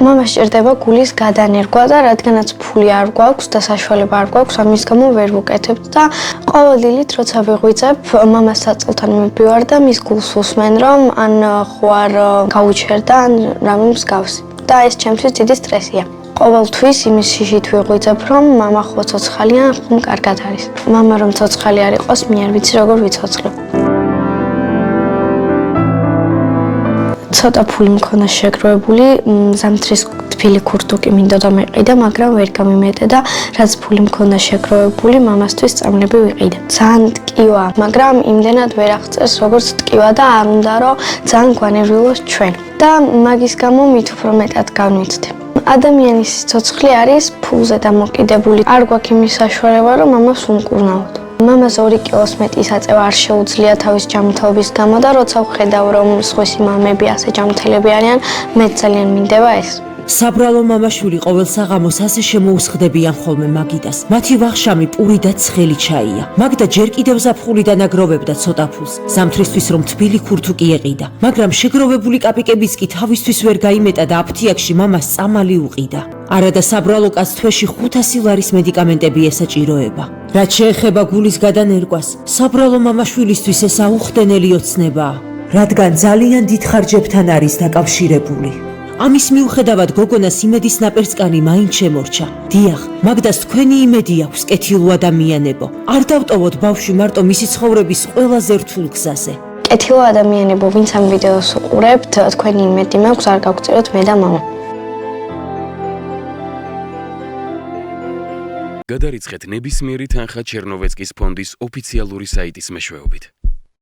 მამას სჭირდება გულის გადანერგვა და რადგანაც ფული არ გვაქვს და საშუალება არ გვაქვს, ამის გამო ვერ ვუკეთებთ და ყოველ დილით როცა ვიღვიძებ, მამას საწოლთან მივდივარ და მის გულს უსმენ, რომ ან ხო არ გაუჩერდა, ან რამე მსგავსი. და ეს ჩემთვის დიდი სტრესია. ყოველთვის იმის შიშით ვიღვიძებ, რომ მამა ხო ცოცხალია, ხომ კარგად არის. მამა რომ ცოცხალი არ იყოს, მე არ ვიცი როგორ ვიცოცხლებ. ცოტა ფული მქონდა შეგროვებული, ზამთრის თბილი ქურთუკი მინდოდა მეყიდა, მაგრამ ვერ გამიმეტე და რაც ფული მქონდა შეგროვებული, მამასთვის წამლები ვიყიდე. ძალიან ტკივა, მაგრამ იმდენად ვერ აღწერს, როგორც ტკივა და არ უნდა რომ ძალიან გვანერვიულოს ჩვენ. და მაგის გამო მით უფრო მეტად განვიცდი. ადამიანის სიცოცხლე არის ფულზე დამოკიდებული. არ გვაქვს იმის საშუალება, რომ მამას უმკურნალოთ. მამას 2 კილოს მეტი საწევა არ შეუძლია თავის ჯანმრთელობის გამო და როცა ვხედავ, რომ სხვისი მამები ასე ჯანმრთელები არიან, მე ძალიან მინდება ეს. საბრალო მამაშვილი ყოველ საღამოს ასე შემოუსხდებიან ხოლმე მაგიდას. მათი ვახშამი პური და ცხელი ჩაია. მაგდა ჯერ კიდევ ზაფხულიდან აგროვებდა ცოტა ფულს, ზამთრისთვის რომ თბილი ქურთუკი ეყიდა. მაგრამ შეგროვებული კაპიკებიც კი თავისთვის ვერ გაიმეტა და აფთიაქში მამას წამალი უყიდა. არადა საბრალო კაცს თვეში 500 ლარის მედიკამენტები ესაჭიროება. რაც შეეხება გულის გადანერგვას, საბრალო მამაშვილისთვის ეს აუხდენელი ოცნებაა, რადგან ძალიან დიდ ხარჯებთან არის დაკავშირებული. ამის მიუხედავად გოგონას იმედის ნაპერწკანი მაინც შემორჩა. დიახ, მაგდას თქვენი იმედი აქვს, კეთილო ადამიანებო. არ დავტოვოთ ბავშვი მარტო მისი ცხოვრების ყველაზე რთულ გზაზე. კეთილო ადამიანებო, ვინც ამ ვიდეოს უყურებთ, თქვენი იმედი მაქვს, არ გავგწიროთ მე და მამა. გადარიცხეთ ნებისმიერი თანხა ჩერნოვეცკის ფონდის ოფიციალური საიტის მეშვეობით.